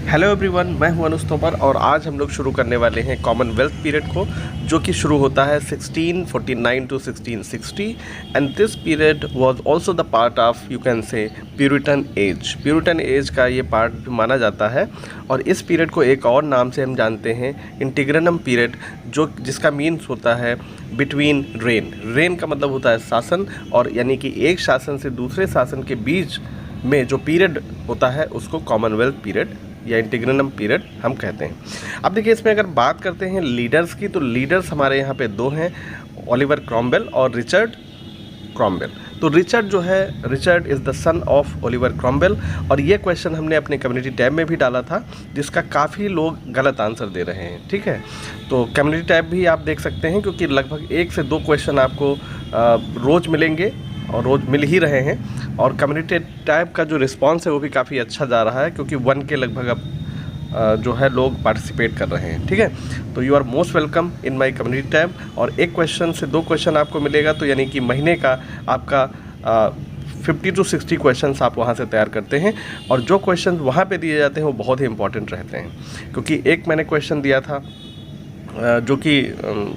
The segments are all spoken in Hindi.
हेलो एवरीवन, मैं हूं अनुज तोमर और आज हम लोग शुरू करने वाले हैं कॉमनवेल्थ पीरियड को, जो कि शुरू होता है 1649 to 1660 and this period was also the part of you can say Puritan age. Puritan age का ये पार्ट माना जाता है और इस पीरियड को एक और नाम से हम जानते हैं इंटीग्रनम पीरियड, जो जिसका मीन्स होता है बिटवीन रेन। रेन का मतलब होता है शासन, और यानी कि एक शासन से दूसरे शासन के बीच में जो पीरियड होता है उसको कॉमनवेल्थ पीरियड या इंटीग्रनम पीरियड हम कहते हैं। अब देखिए, इसमें अगर बात करते हैं लीडर्स की, तो लीडर्स हमारे यहाँ पे दो हैं, ओलिवर क्रॉमवेल और रिचर्ड क्रॉमवेल। तो रिचर्ड जो है, Richard is the son of Oliver Cromwell, और ये क्वेश्चन हमने अपने कम्युनिटी टैब में भी डाला था, जिसका काफ़ी लोग गलत आंसर दे रहे हैं। ठीक है, तो कम्युनिटी टैब भी आप देख सकते हैं, क्योंकि लगभग 1 से 2 क्वेश्चन आपको रोज़ मिलेंगे और रोज़ मिल ही रहे हैं, और कम्युनिटी टैब का जो रिस्पांस है वो भी काफ़ी अच्छा जा रहा है, क्योंकि 1 के लगभग अब जो है लोग पार्टिसिपेट कर रहे हैं। ठीक है, तो you are most welcome in my community tab, और 1 क्वेश्चन से 2 क्वेश्चन आपको मिलेगा, तो यानी कि महीने का आपका 50 टू 60 क्वेश्चन आप वहाँ से तैयार करते हैं, और जो क्वेश्चन वहाँ पे दिए जाते हैं वो बहुत ही इंपॉर्टेंट रहते हैं। क्योंकि एक मैंने क्वेश्चन दिया था जो कि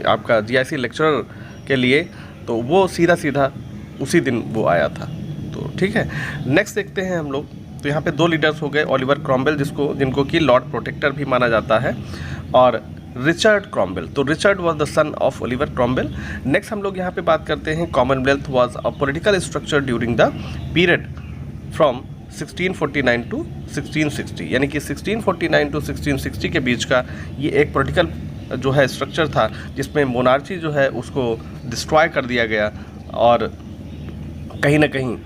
आपका GIC लेक्चरर के लिए, तो वो सीधा उसी दिन वो आया था। तो ठीक है, नेक्स्ट देखते हैं हम लोग। तो यहाँ पे 2 लीडर्स हो गए, ओलिवर क्रॉमवेल जिनको कि लॉर्ड प्रोटेक्टर भी माना जाता है, और रिचर्ड क्रॉमवेल। तो Richard was the son of Oliver Cromwell. Next हम लोग यहाँ पे बात करते हैं Commonwealth was a political structure during the period from 1649 to 1660, यानी कि 1649 टू 1660 के बीच का ये एक पॉलिटिकल जो है स्ट्रक्चर था, जिसमें मोनार्ची जो है उसको डिस्ट्रॉय कर दिया गया, और कहीं ना कहीं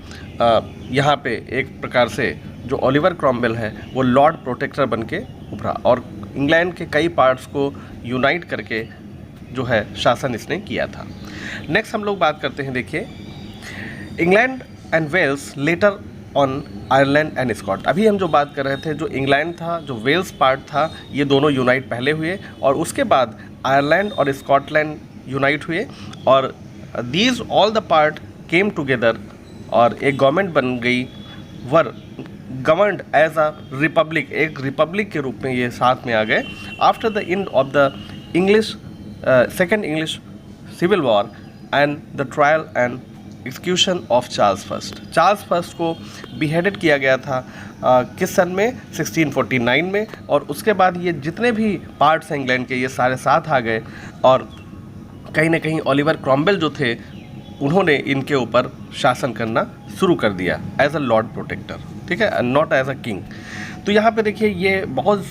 यहाँ पे एक प्रकार से जो ओलिवर क्रॉमवेल है वो लॉर्ड प्रोटेक्टर बन के उभरा, और इंग्लैंड के कई पार्ट्स को यूनाइट करके जो है शासन इसने किया था। नेक्स्ट हम लोग बात करते हैं, देखिए, England and Wales later on Ireland and Scot. अभी हम जो बात कर रहे थे, जो इंग्लैंड था, जो वेल्स पार्ट था, ये दोनों यूनाइट पहले हुए, और उसके बाद आयरलैंड और स्कॉटलैंड यूनाइट हुए, और these all the part came together और एक गवर्नमेंट बन गई, were governed as a republic, एक रिपब्लिक के रूप में ये साथ में आ गए after the end of the second English civil war and the trial and execution of Charles first. Charles first को बिहेडेड किया गया था किस सन में? 1649 में, और उसके बाद ये जितने भी पार्ट्स हैं इंग्लैंड के, ये सारे साथ आ गए, और कहीं ना कहीं ओलिवर क्रॉमवेल जो थे उन्होंने इनके ऊपर शासन करना शुरू कर दिया एज अ लॉर्ड प्रोटेक्टर। ठीक है, नॉट एज अ किंग। तो यहाँ पे देखिए, ये बहुत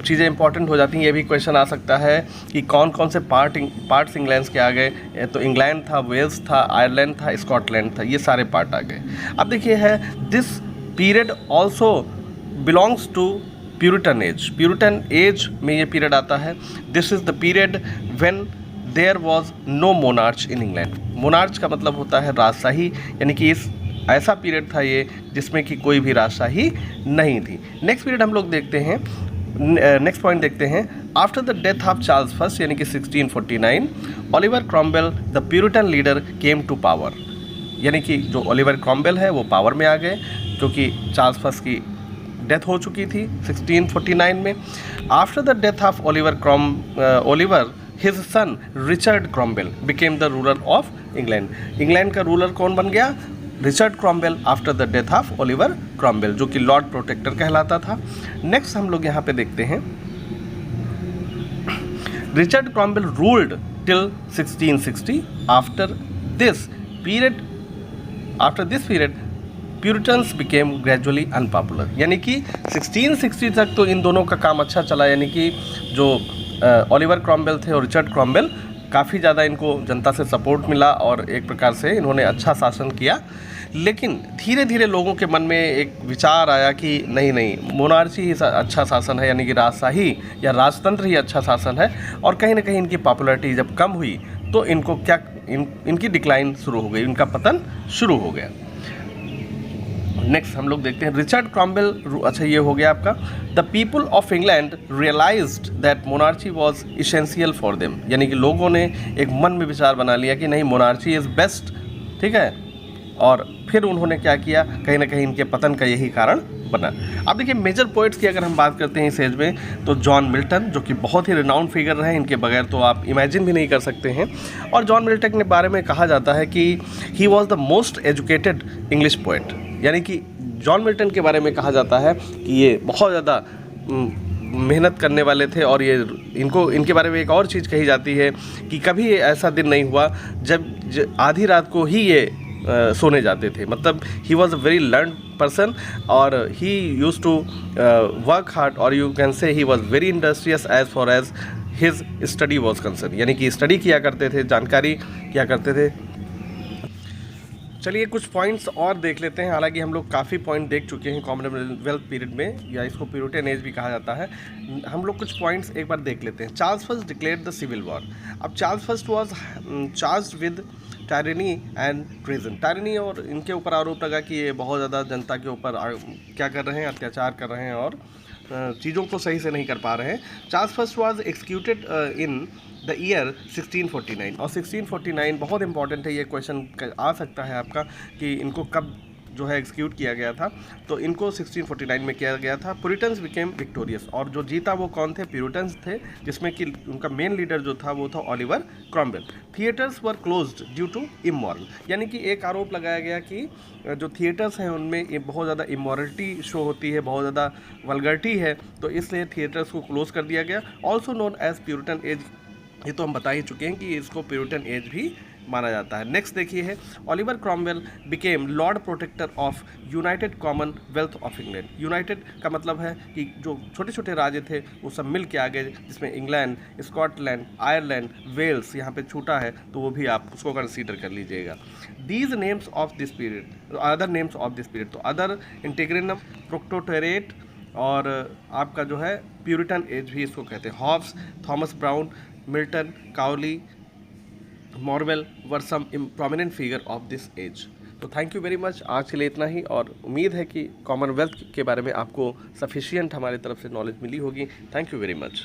चीज़ें इंपॉर्टेंट हो जाती हैं। ये भी क्वेश्चन आ सकता है कि कौन कौन से पार्ट्स इंग्लैंड के आ गए। तो इंग्लैंड था, वेल्स था, आयरलैंड था, स्कॉटलैंड था, ये सारे पार्ट आ गए। अब देखिए है, this period also belongs to Puritan age. Puritan age में ये पीरियड आता है। This is the period when there was no monarch in England. Monarch का मतलब होता है राजशाही, यानी कि इस ऐसा पीरियड था ये जिसमें कि कोई भी राजशाही नहीं थी। नेक्स्ट पीरियड हम लोग देखते हैं, नेक्स्ट पॉइंट देखते हैं, after the death of Charles first, यानी कि 1649, Oliver Cromwell the Puritan leader came to power. यानी कि जो ओलिवर क्रॉमवेल है वो पावर में आ गए, क्योंकि चार्ल्स फर्स्ट की डेथ हो चुकी थी 1649 में। After the death of Oliver his son Richard Cromwell became the ruler of England. England का रूलर कौन बन गया? Richard Cromwell after the death of Oliver Cromwell, जो कि लॉर्ड प्रोटेक्टर कहलाता था। नेक्स्ट हम लोग यहाँ पे देखते हैं, Richard Cromwell ruled till 1660। After this period Puritans became gradually unpopular. यानी कि 1660 तक तो इन दोनों का काम अच्छा चला, यानी कि जो ओलिवर क्रॉमवेल थे और रिचर्ड क्रॉमवेल, काफ़ी ज़्यादा इनको जनता से सपोर्ट मिला, और एक प्रकार से इन्होंने अच्छा शासन किया। लेकिन धीरे धीरे लोगों के मन में एक विचार आया कि नहीं, मोनार्ची ही अच्छा शासन है, यानी कि राजशाही या राजतंत्र ही अच्छा शासन है, और कहीं ना कहीं इनकी पॉपुलैरिटी जब कम हुई तो इनको इनकी डिक्लाइन शुरू हो गई, इनका पतन शुरू हो गया। नेक्स्ट हम लोग देखते हैं रिचर्ड क्रॉमवेल। अच्छा, ये हो गया आपका। The people of England realised that monarchy was essential for them, यानी कि लोगों ने एक मन में विचार बना लिया कि नहीं, मोनार्ची इज़ बेस्ट। ठीक है, और फिर उन्होंने क्या किया, कहीं ना कहीं इनके पतन का यही कारण बना। अब देखिए मेजर पोइट्स की अगर हम बात करते हैं इस एज में, तो जॉन मिल्टन जो कि बहुत ही रिनाउंड फिगर रहे, इनके बगैर तो आप इमेजिन भी नहीं कर सकते हैं। और जॉन मिल्टन के बारे में कहा जाता है कि he was the most educated English poet, यानी कि जॉन मिल्टन के बारे में कहा जाता है कि ये बहुत ज़्यादा मेहनत करने वाले थे। और ये इनके बारे में एक और चीज़ कही जाती है कि कभी ऐसा दिन नहीं हुआ जब आधी रात को ही ये सोने जाते थे। मतलब he was a very learn person और he use to work hard, और you can say he was very industrious as far as his study was concern, यानी कि स्टडी किया करते थे, जानकारी किया करते थे। चलिए कुछ पॉइंट्स और देख लेते हैं। हालांकि हम लोग काफ़ी पॉइंट देख चुके हैं कॉमनवेल्थ पीरियड में, या इसको प्यूरिटन एज भी कहा जाता है। हम लोग कुछ पॉइंट्स एक बार देख लेते हैं। Charles first declared the civil war. अब Charles first was charged with tyranny and treason. Tyranny और इनके ऊपर आरोप लगा कि ये बहुत ज़्यादा जनता के ऊपर क्या कर रहे हैं, अत्याचार कर रहे हैं और चीज़ों को सही से नहीं कर पा रहे हैं। Charles first was executed in the year 1649। और 1649 बहुत इंपॉर्टेंट है, ये क्वेश्चन आ सकता है आपका कि इनको कब जो है एग्जीक्यूट किया गया था। तो इनको 1649 में किया गया था। प्यूरिटन्स बिकेम विक्टोरियस, और जो जीता वो कौन थे, प्यूरिटन्स थे, जिसमें कि उनका मेन लीडर जो था वो था Oliver Cromwell. Theatres were closed due to immoral, यानी कि एक आरोप लगाया गया कि जो थिएटर्स हैं उनमें बहुत ज़्यादा इमोरलिटी शो होती है, बहुत ज़्यादा वल्गरिटी है, तो इसलिए थिएटर्स को क्लोज कर दिया गया। Also known as Puritan age, ये तो हम बता ही चुके हैं कि इसको प्यूरिटन एज भी माना जाता है। नेक्स्ट देखिए है, Oliver Cromwell became Lord Protector of United Commonwealth of England. United का मतलब है कि जो छोटे छोटे राज्य थे वो सब मिल के आ गए, जिसमें इंग्लैंड, स्कॉटलैंड, आयरलैंड, वेल्स यहाँ पे छूटा है, तो वो भी आप उसको कंसीडर कर लीजिएगा। These names of this period, other names of this period, तो अदर इंटीग्रिनम, प्रोक्टोटेरेट, और आपका जो है प्यूरिटन एज भी इसको कहते हैं। Hobbes, Thomas Browne, Milton, Cowley, Marvell were some prominent figure of this age. तो थैंक यू वेरी मच, आज के लिए इतना ही, और उम्मीद है कि कॉमनवेल्थ के बारे में आपको सफिशिएंट हमारी तरफ से नॉलेज मिली होगी। Thank you very much.